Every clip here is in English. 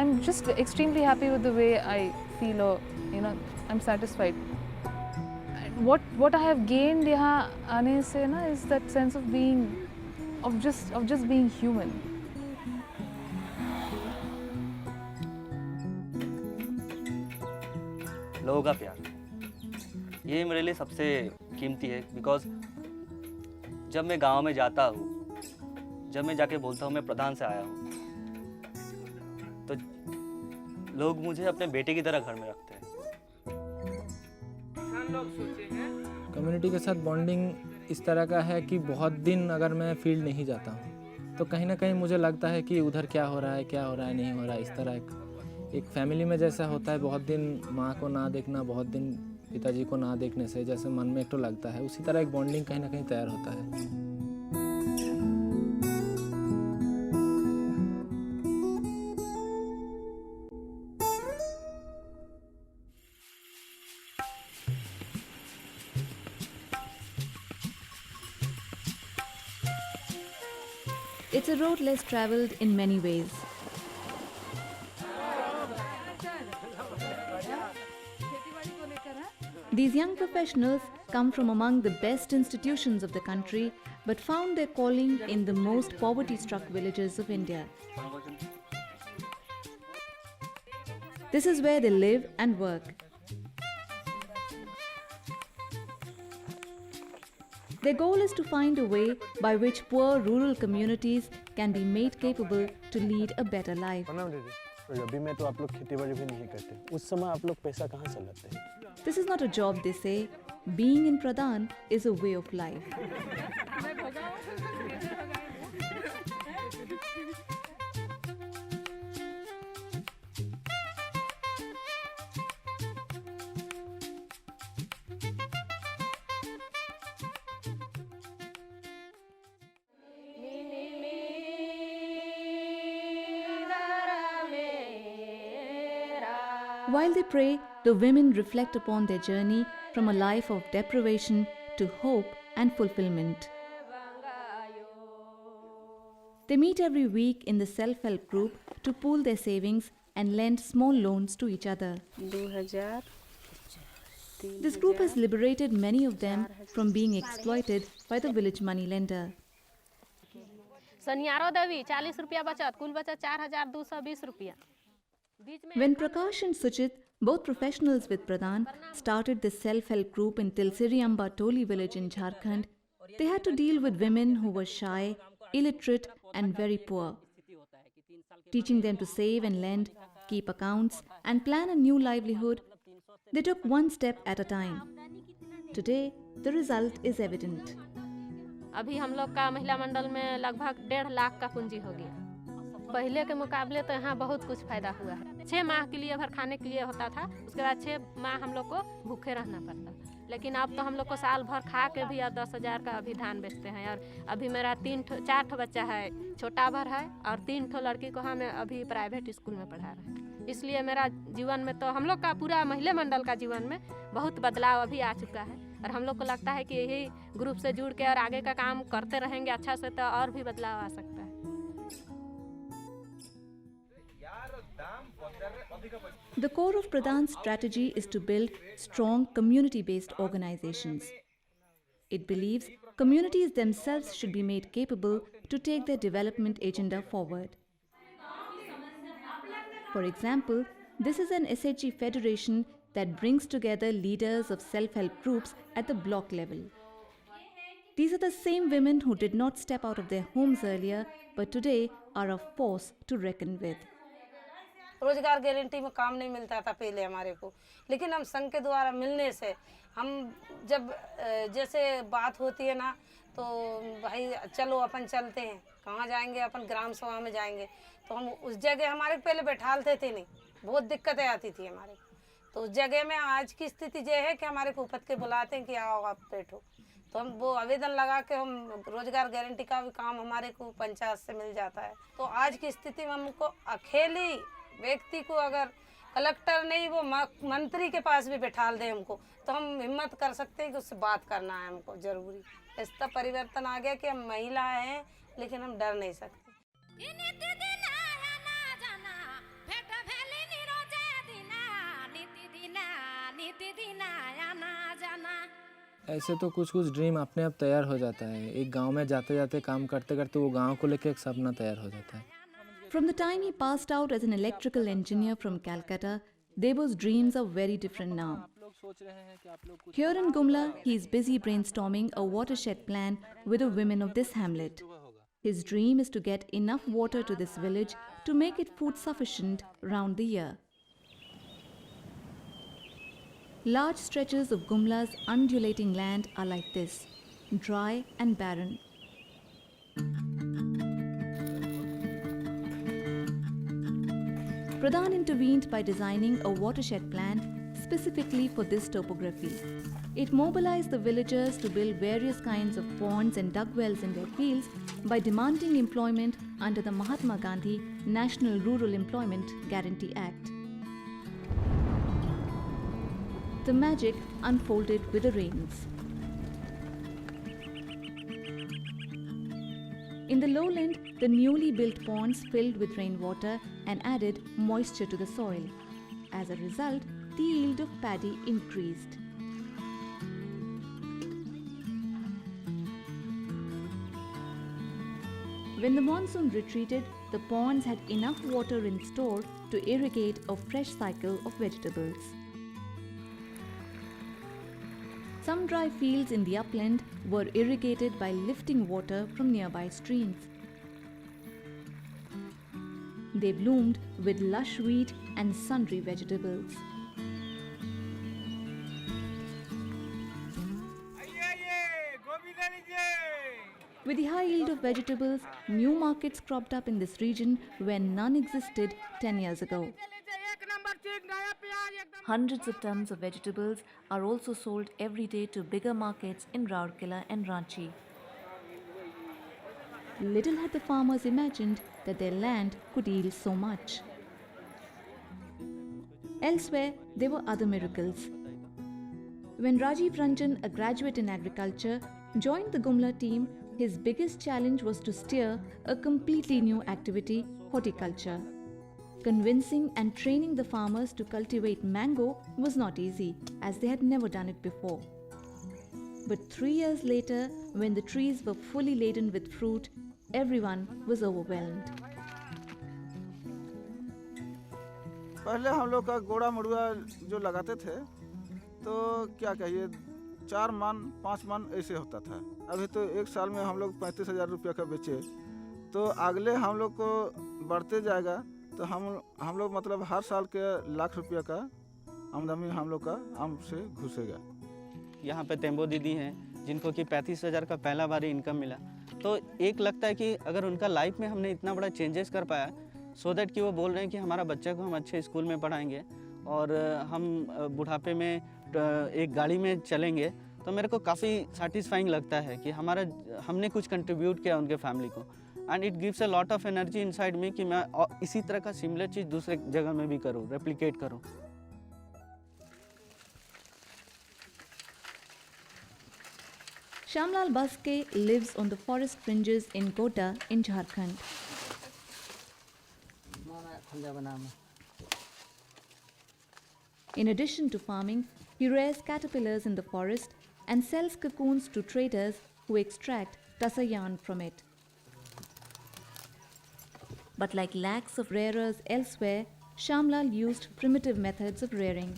I'm just extremely happy with the way I feel, or I'm satisfied. What I have gained यहाँ आने से ना is that sense of being, of just being human. लोगों का प्यार, ये मेरे लिए सबसे कीमती है। बिकॉज जब मैं गांव में जाता हूँ, जब मैं जाके बोलता हूँ मैं प्रधान से आया हूँ, तो लोग मुझे अपने बेटे की तरह घर में रखते हैं। कम्युनिटी के साथ बॉन्डिंग इस तरह का है कि बहुत दिन अगर मैं फील्ड नहीं जाता हूँ तो कहीं ना कहीं मुझे लगता है कि उधर क्या हो रहा है नहीं हो रहा है। इस तरह एक फैमिली में जैसा होता है, बहुत दिन माँ को ना देखना, बहुत दिन पिताजी को ना देखने से जैसे मन में एक तो लगता है, उसी तरह एक बॉन्डिंग कहीं ना कहीं तैयार होता है। It's a road less traveled in many ways. These young professionals come from among the best institutions of the country, but found their calling in the most poverty-struck villages of India. This is where they live and work. Their goal is to find a way by which poor rural communities can be made capable to lead a better life. रबी में तो आप लोग खेती बाड़ी भी नहीं करते, उस समय आप लोग पैसा कहाँ से लाते हैं? This is not a job, they say. Being in Pradhan is a way of life. While they pray, the women reflect upon their journey from a life of deprivation to hope and fulfillment. They meet every week in the self-help group to pool their savings and lend small loans to each other. This group has liberated many of them from being exploited by the village money lender. When Prakash and Suchit, both professionals with Pradhan, started this self-help group in Tilsiri Amba Toli village in Jharkhand, they had to deal with women who were shy, illiterate and very poor. Teaching them to save and lend, keep accounts and plan a new livelihood, they took one step at a time. Today, the result is evident. अभी हम लोग का महिला मंडल में लगभग 1.5 लाख का पूंजी हो गया। पहले के मुकाबले तो यहाँ बहुत कुछ फायदा हुआ है। 6 माह के लिए भर खाने के लिए होता था, उसके बाद 6 माह हम लोग को भूखे रहना पड़ता। लेकिन अब तो हम लोग को साल भर खा के भी 10,000 का अभी धान बेचते हैं। और अभी मेरा 4 ठो बच्चा है, छोटा भर है और 3 ठो लड़की को हम अभी प्राइवेट स्कूल में पढ़ा रहे हैं। इसलिए मेरा जीवन में तो हम लोग का पूरा महिला मंडल का जीवन में बहुत बदलाव अभी आ चुका है। और हम लोग को लगता है कि यही ग्रुप से जुड़ के और आगे का काम करते रहेंगे अच्छा से तो और भी बदलाव आ सकता है। The core of Pradhan's strategy is to build strong community-based organizations. It believes communities themselves should be made capable to take their development agenda forward. For example, this is an SHG federation that brings together leaders of self-help groups at the block level. These are the same women who did not step out of their homes earlier, but today are a force to reckon with. रोजगार guarantee में काम नहीं मिलता था पहले हमारे को, लेकिन हम संघ के द्वारा मिलने से हम जब जैसे बात होती है ना, तो भाई चलो अपन चलते हैं, कहाँ जाएंगे, अपन ग्राम सभा में जाएंगे, तो हम उस जगह हमारे पहले बैठालते थे नहीं, बहुत दिक्कतें आती थी हमारे को। तो उस जगह में आज की स्थिति ये है कि हमारे को उपत के बुलाते हैं कि आओ आप बैठो, तो हम वो आवेदन लगा के हम रोजगार गारंटी का भी काम हमारे को पंचायत से मिल जाता है। तो आज की स्थिति में हमको अकेले व्यक्ति को अगर कलेक्टर नहीं वो मंत्री के पास भी बैठा दे हमको, तो हम हिम्मत कर सकते हैं कि उससे बात करना है हमको जरूरी। इसका परिवर्तन आ गया कि हम महिला हैं लेकिन हम डर नहीं सकते। ऐसे तो कुछ कुछ ड्रीम अपने आप तैयार हो जाता है। एक गांव में जाते जाते काम करते करते वो गांव को लेकर एक सपना तैयार हो जाता है। From the time he passed out as an electrical engineer from Calcutta, Debo's dreams are very different now. Here in Gumla, he is busy brainstorming a watershed plan with the women of this hamlet. His dream is to get enough water to this village to make it food sufficient round the year. Large stretches of Gumla's undulating land are like this, dry and barren. Pradhan intervened by designing a watershed plan specifically for this topography. It mobilized the villagers to build various kinds of ponds and dug wells in their fields by demanding employment under the Mahatma Gandhi National Rural Employment Guarantee Act. The magic unfolded with the rains. In the lowland, the newly built ponds filled with rainwater and added moisture to the soil. As a result, the yield of paddy increased. When the monsoon retreated, the ponds had enough water in store to irrigate a fresh cycle of vegetables. Some dry fields in the upland were irrigated by lifting water from nearby streams. They bloomed with lush wheat and sundry vegetables. With the high yield of vegetables, new markets cropped up in this region where none existed 10 years ago. Hundreds of tons of vegetables are also sold every day to bigger markets in Rourkela and Ranchi. Little had the farmers imagined that their land could yield so much. Elsewhere, there were other miracles. When Rajiv Ranjan, a graduate in agriculture, joined the Gumla team, his biggest challenge was to steer a completely new activity, horticulture. Convincing and training the farmers to cultivate mango was not easy, as they had never done it before. But 3 years later, when the trees were fully laden with fruit, everyone was overwhelmed. पहले हम लोग का गोड़ा मड़ुआ जो लगाते थे तो क्या कहिए 4 मन 5 मन ऐसे होता था। अभी तो एक साल में हम लोग 35,000 रुपया का बेचे तो अगले हम लोग को बढ़ते जाएगा तो हम लोग मतलब हर साल के लाख रुपया का आमदनी हम लोग का आम से घुसेगा। यहाँ पे तेम्बो दीदी हैं जिनको कि 35,000 का पहला बार इनकम मिला, तो एक लगता है कि अगर उनका लाइफ में हमने इतना बड़ा चेंजेस कर पाया सो दैट कि वो बोल रहे हैं कि हमारा बच्चा को हम अच्छे स्कूल में पढ़ाएंगे और हम बुढ़ापे में एक गाड़ी में चलेंगे, तो मेरे को काफ़ी सेटिस्फाइंग लगता है कि हमने कुछ कंट्रीब्यूट किया उनके फैमिली को and it gives a lot of energy inside में कि मैं इसी तरह का सिमिलर चीज़ दूसरे जगह में भी करूँ, रेप्लिकेट करूँ। Shamlal Baske lives on the forest fringes in Kota in Jharkhand. In addition to farming, he rears caterpillars in the forest and sells cocoons to traders who extract tassa yarn from it. But like lakhs of rearers elsewhere, Shamlal used primitive methods of rearing.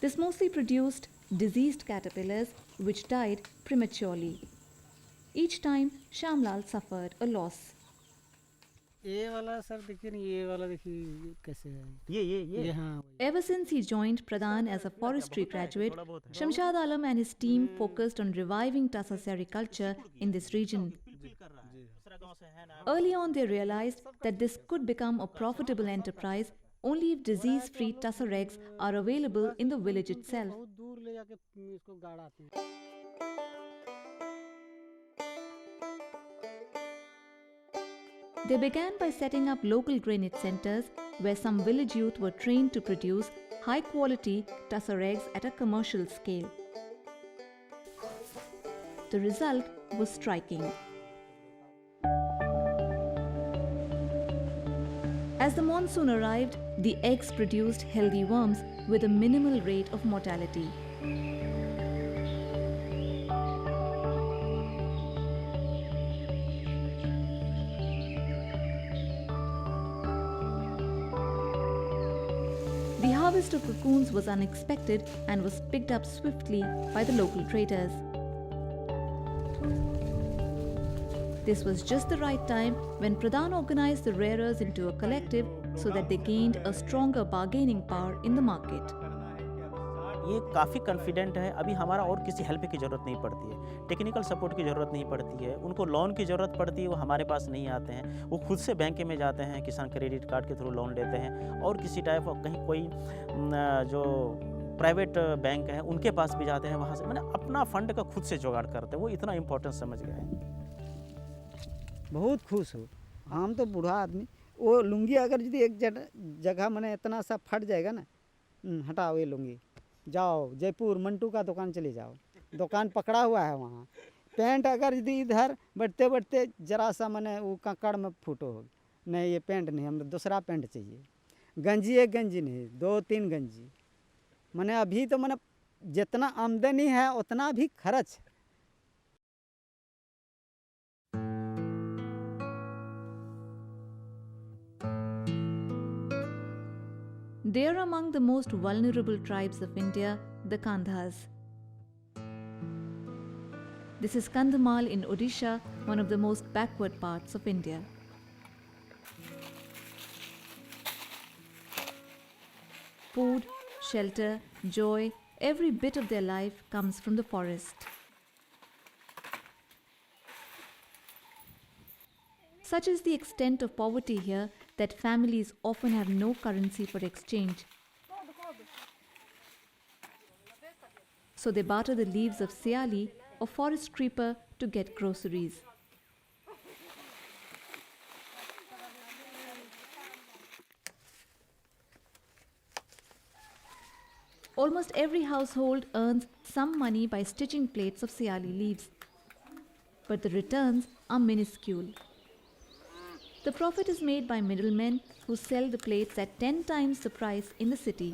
This mostly produced diseased caterpillars which died prematurely. Each time, Shamlal suffered a loss. ये वाला sir देखिए ना, ये वाला देखिए कैसे है ये हाँ। Ever since he joined Pradhan as a forestry graduate, Shamshad Alam and his team focused on reviving tassa sericulture in this region. Early on, they realized that this could become a profitable enterprise only if disease-free tassa eggs are available in the village itself. बहुत दूर ले जाके इसको गाड़ाते हैं। They began by setting up local drainage centers where some village youth were trained to produce high-quality tassa eggs at a commercial scale. The result was striking. As the monsoon arrived, the eggs produced healthy worms with a minimal rate of mortality. The harvest of cocoons was unexpected and was picked up swiftly by the local traders. This was just the right time when Pradhan organized the rearers into a collective so that they gained a stronger bargaining power in the market. ये काफ़ी confident है, अभी हमारा और किसी help की ज़रूरत नहीं पड़ती है, टेक्निकल सपोर्ट की ज़रूरत नहीं पड़ती है, उनको लोन की ज़रूरत पड़ती है, वो हमारे पास नहीं आते हैं, वो खुद से बैंक में जाते हैं, किसान क्रेडिट कार्ड के थ्रू लोन लेते हैं और किसी टाइप ऑफ कहीं कोई जो प्राइवेट बैंक है उनके पास भी जाते हैं, वहाँ से मैंने अपना फंड का खुद से जुगाड़ करते हैं, वो इतना इम्पोर्टेंस समझ गए हैं। बहुत खुश हो, हम तो बूढ़ा आदमी, वो लुंगी अगर यदि एक जगह मैंने इतना सा फट जाएगा ना, हटाओ ये लुंगी, जाओ जयपुर मंटू का दुकान चले जाओ, दुकान पकड़ा हुआ है वहाँ। पैंट अगर यदि इधर बढ़ते बढ़ते जरा सा मैंने वो ककड़ में फूटो होगी, नहीं ये पैंट नहीं, हमें दूसरा पैंट चाहिए। गंजी एक गंजी नहीं, 2-3 गंजी। मैंने अभी तो मैंने जितना आमदनी है उतना भी खर्च। They are among the most vulnerable tribes of India, the Kandhas. This is Kandhamal in Odisha, one of the most backward parts of India. Food, shelter, joy, every bit of their life comes from the forest. Such is the extent of poverty here that families often have no currency for exchange. So they barter the leaves of seali or forest creeper to get groceries. Almost every household earns some money by stitching plates of seali leaves, but the returns are minuscule. The profit is made by middlemen who sell the plates at 10 times the price in the city.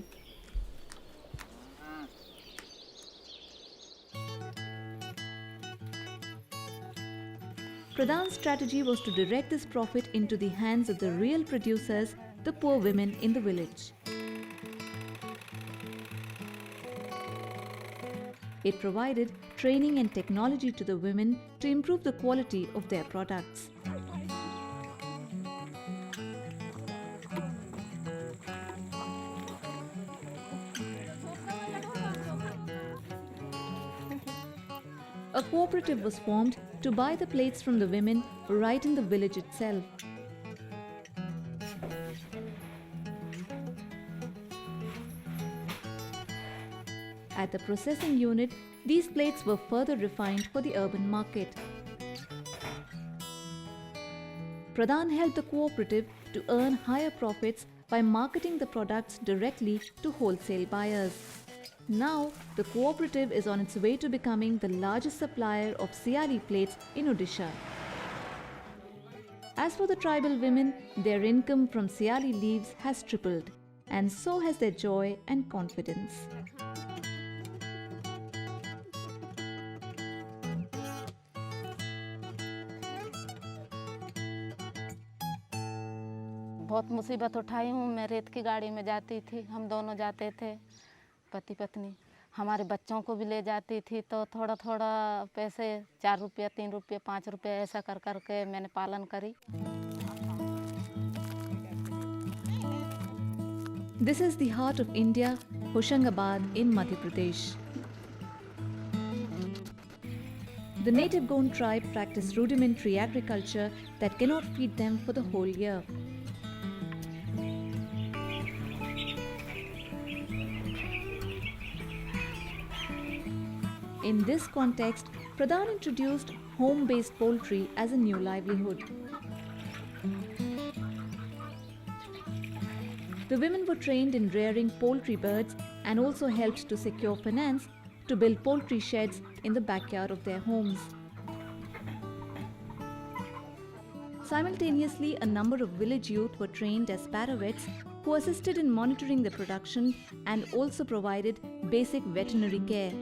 Pradhan's strategy was to direct this profit into the hands of the real producers, the poor women in the village. It provided training and technology to the women to improve the quality of their products. A cooperative was formed to buy the plates from the women right in the village itself. At the processing unit, these plates were further refined for the urban market. Pradhan helped the cooperative to earn higher profits by marketing the products directly to wholesale buyers. Now, the cooperative is on its way to becoming the largest supplier of seali plates in Odisha. As for the tribal women, their income from seali leaves has tripled, and so has their joy and confidence. बहुत मुसीबत उठाई हूँ। मैं रेत की गाड़ी में जाती थी, हम दोनों जाते थे पति पत्नी। हमारे बच्चों को भी ले जाती थी, तो थोड़ा थोड़ा पैसे 4 रुपया 3 रुपया 5 रुपया ऐसा कर कर के मैंने पालन करी। This is the heart of India, Hoshangabad in Madhya Pradesh. The native Gond tribe practice rudimentary agriculture that cannot feed them for the whole year. In this context, Pradhan introduced home-based poultry as a new livelihood. The women were trained in rearing poultry birds and also helped to secure finance to build poultry sheds in the backyard of their homes. Simultaneously, a number of village youth were trained as paravets who assisted in monitoring the production and also provided basic veterinary care.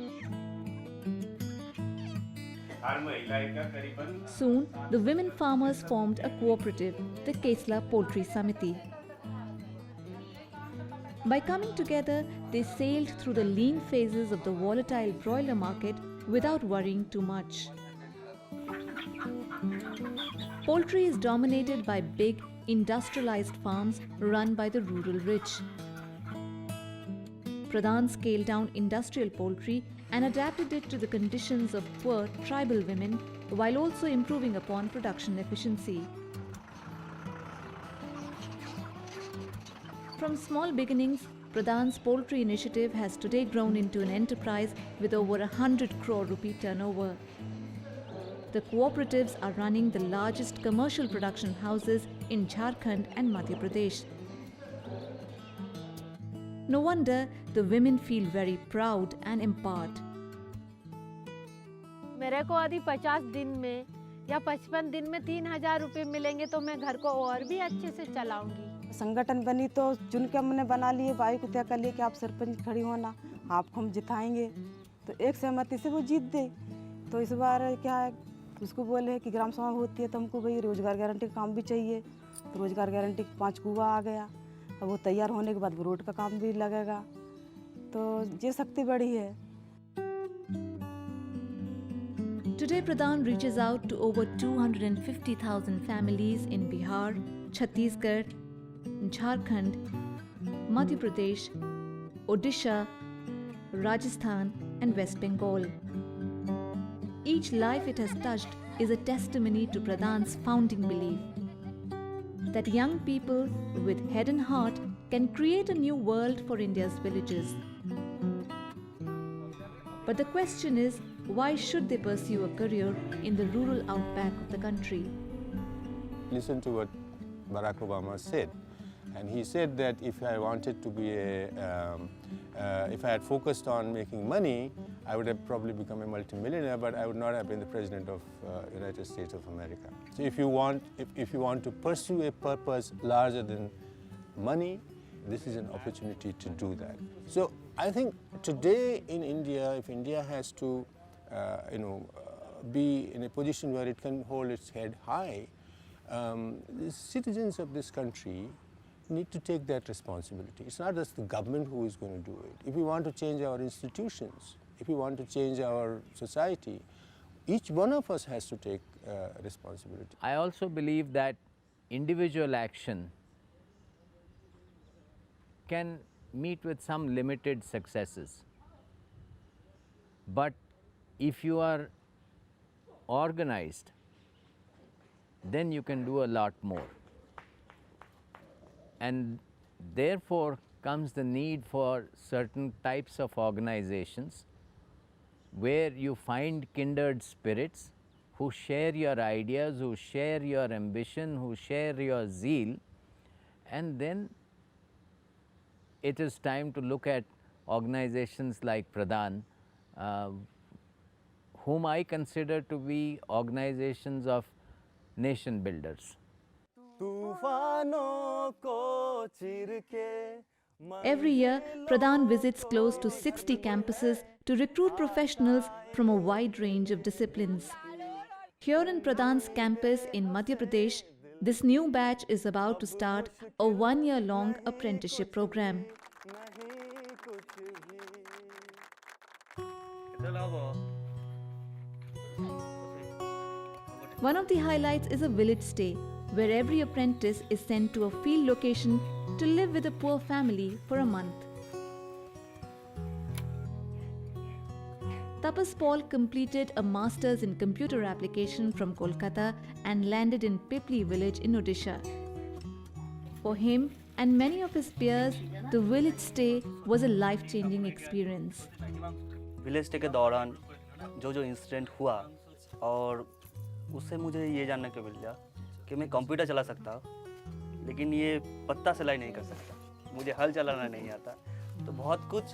Soon, the women farmers formed a cooperative, the Kesla Poultry Samiti. By coming together, they sailed through the lean phases of the volatile broiler market without worrying too much. Poultry is dominated by big, industrialized farms run by the rural rich. PRADAN scaled down industrial poultry and adapted it to the conditions of poor tribal women while also improving upon production efficiency. From small beginnings, PRADAN's poultry initiative has today grown into an enterprise with over 100 crore rupee turnover. The cooperatives are running the largest commercial production houses in Jharkhand and Madhya Pradesh. No wonder the women feel very proud and empowered. मेरे को यदि 50 दिन में या 55 दिन में 3000 रुपये मिलेंगे तो मैं घर को और भी अच्छे से चलाऊंगी। संगठन बनी तो चुन के हमने बना लिए, भाई को तय कर लिए कि आप सरपंच खड़ी होना, आपको हम जिताएंगे। तो एक सहमति से वो जीत गई। तो इस बार क्या है, उसको बोले कि ग्राम सभा होती है तो हमको भाई रोजगार गारंटी का काम भी चाहिए। तो रोजगार गारंटी 5 कुआं आ गया। अब वो तैयार होने के बाद वो रोड का काम भी लगेगा। तो ये शक्ति बड़ी है। Today, PRADAN reaches out to over 250,000 families in Bihar, Chhattisgarh, Jharkhand, Madhya Pradesh, Odisha, Rajasthan, and West Bengal. Each life it has touched is a testimony to PRADAN's founding belief that young people with head and heart can create a new world for India's villages. But the question is, why should they pursue a career in the rural outback of the country? Listen to what Barack Obama said. And he said that if I wanted to be if I had focused on making money, I would have probably become a multimillionaire, but I would not have been the president of United States of America. So if you want to pursue a purpose larger than money, this is an opportunity to do that. So I think today in India, if India has to be in a position where it can hold its head high, the citizens of this country need to take that responsibility. It's not just the government who is going to do it. If we want to change our institutions, if we want to change our society, each one of us has to take responsibility. I also believe that individual action can meet with some limited successes. But if you are organized, then you can do a lot more. And therefore comes the need for certain types of organizations where you find kindred spirits who share your ideas, who share your ambition, who share your zeal, and then it is time to look at organizations like PRADAN, whom I consider to be organizations of nation builders. Every year, PRADAN visits close to 60 campuses to recruit professionals from a wide range of disciplines. Here in PRADAN's campus in Madhya Pradesh, this new batch is about to start a one-year-long apprenticeship program. One of the highlights is a village stay, where every apprentice is sent to a field location to live with a poor family for a month. Tapas Paul completed a master's in computer application from Kolkata and landed in Pipli village in Odisha. For him and many of his peers, the village stay was a life-changing experience. Village stay के दौरान जो incident हुआ और उससे मुझे ये जानने को मिल गया कि मैं कंप्यूटर चला सकता हूँ, लेकिन ये पत्ता सिलाई नहीं कर सकता, मुझे हल चलाना नहीं आता। तो बहुत कुछ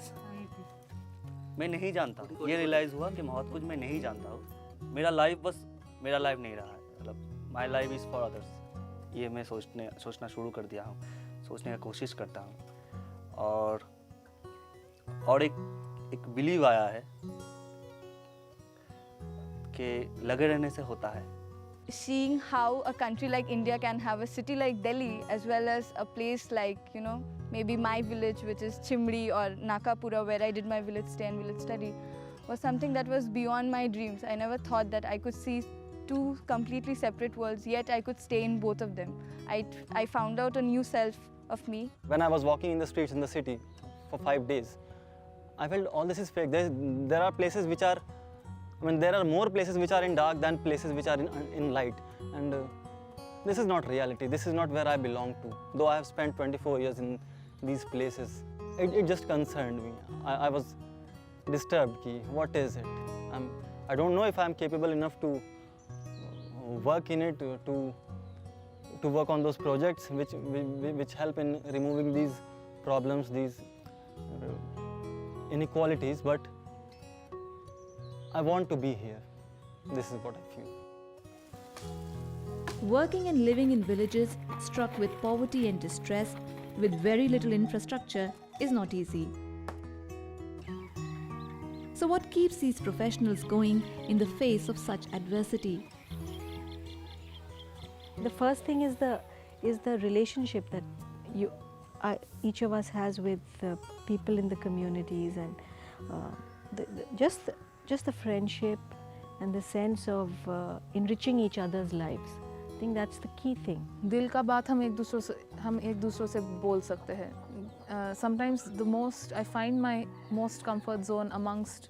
मैं नहीं जानता हूँ। ये रियलाइज़ हुआ कि बहुत कुछ मैं नहीं जानता हूँ। मेरा लाइफ बस मेरा लाइफ नहीं रहा है, मतलब my life is for others. ये मैं सोचना शुरू कर दिया हूँ, सोचने का कोशिश करता हूँ। और एक बिलीव आया है कि लगे रहने से होता है। Seeing how a country like India can have a city like Delhi as well as a place like, you know, maybe my village, which is Chimri or Nakapura, where I did my village stay and village study, was something that was beyond my dreams. I never thought that I could see two completely separate worlds, yet I could stay in both of them. I found out a new self of me. When I was walking in the streets in the city for 5 days, I felt all this is fake. There are places which are, there are more places which are in dark than places which are in light. And this is not reality. This is not where I belong to. Though I have spent 24 years in these places, it just concerned me. I was disturbed. What is it? I don't know if I'm capable enough to work in it, to work on those projects which help in removing these problems, these inequalities, but I want to be here. This is what I feel. Working and living in villages struck with poverty and distress, with very little infrastructure, is not easy. So what keeps these professionals going in the face of such adversity? The first thing is the relationship that each of us has with people in the communities, and just the friendship and the sense of enriching each other's lives. I think that's the key thing. दिल का बात हम एक दूसरों से बोल सकते हैं. Sometimes I find my most comfort zone amongst,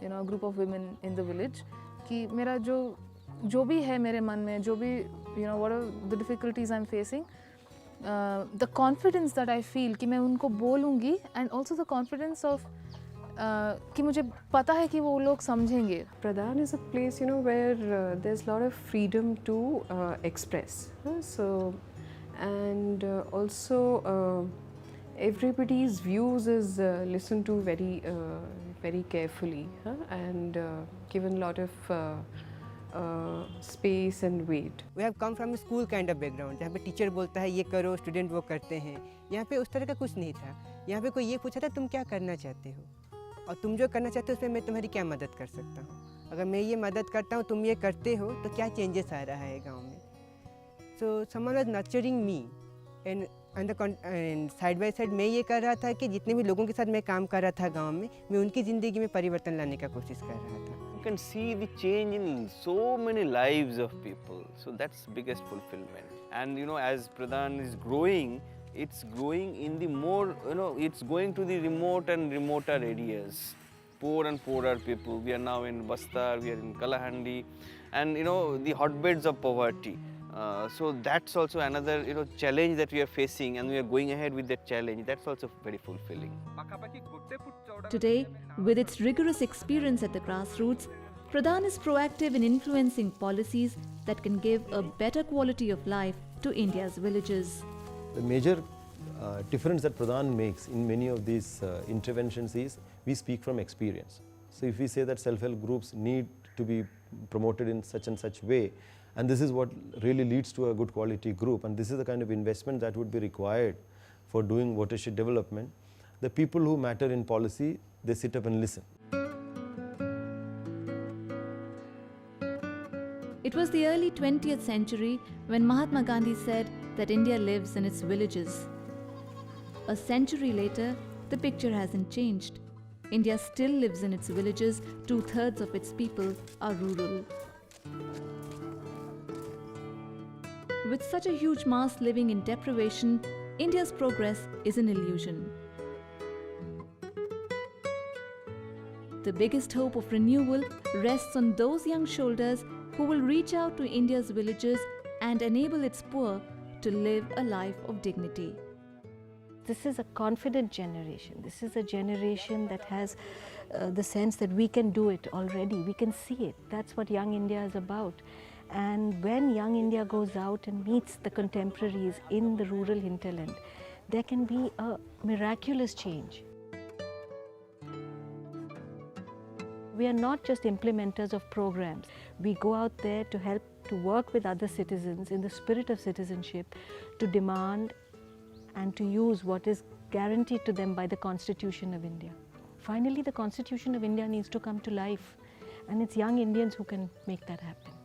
you know, a group of women in the village. कि मेरा जो भी है मेरे मन में, जो भी, you know, what are the difficulties I'm facing, the confidence that I feel कि मैं उनको बोलूँगी, and also the confidence of कि मुझे पता है कि वो लोग समझेंगे. Pradhan is a place, you know, where there's a lot of freedom to express. So, and also everybody's views is listened to very, very carefully, and given a lot of space and weight. We have come from a school kind of background, जहाँ पे teacher बोलता है ये करो, student वो करते हैं. यहाँ पे उस तरह का कुछ नहीं था. यहाँ पे कोई ये पूछा था तुम क्या करना चाहते हो, और तुम जो करना चाहते हो उसमें मैं तुम्हारी क्या मदद कर सकता हूँ. अगर मैं ये मदद करता हूँ, तुम ये करते हो, तो क्या चेंजेस आ रहा है गाँव में. So someone was nurturing me, and side by side मैं ये कर रहा था कि जितने भी लोगों के साथ मैं काम कर रहा था गांव में, मैं उनकी ज़िंदगी में परिवर्तन लाने का कोशिश कर रहा था. You can see the change in so many lives of people, so that's biggest fulfillment. And you know, as Pradhan is growing, it's growing in the more, you know, it's going to the remote and remoter areas, poor and poorer people. We are now in Bastar, we are in Kalahandi, and you know, the hotbeds of poverty. So that's also another, you know, challenge that we are facing, and we are going ahead with that challenge. That's also very fulfilling. Today, with its rigorous experience at the grassroots, Pradhan is proactive in influencing policies that can give a better quality of life to India's villages. The major difference that Pradhan makes in many of these interventions is we speak from experience. So if we say that self-help groups need to be promoted in such and such way, and this is what really leads to a good quality group, and this is the kind of investment that would be required for doing watershed development, the people who matter in policy, they sit up and listen. It was the early 20th century when Mahatma Gandhi said that India lives in its villages. A century later, the picture hasn't changed. India still lives in its villages. 2/3 of its people are rural. With such a huge mass living in deprivation, India's progress is an illusion. The biggest hope of renewal rests on those young shoulders who will reach out to India's villages and enable its poor to live a life of dignity. This is a confident generation. This is a generation that has the sense that we can do it already. We can see it. That's what Young India is about. And when Young India goes out and meets the contemporaries in the rural hinterland, there can be a miraculous change. We are not just implementers of programs. We go out there to help to work with other citizens in the spirit of citizenship to demand and to use what is guaranteed to them by the Constitution of India. Finally, the Constitution of India needs to come to life, and it's young Indians who can make that happen.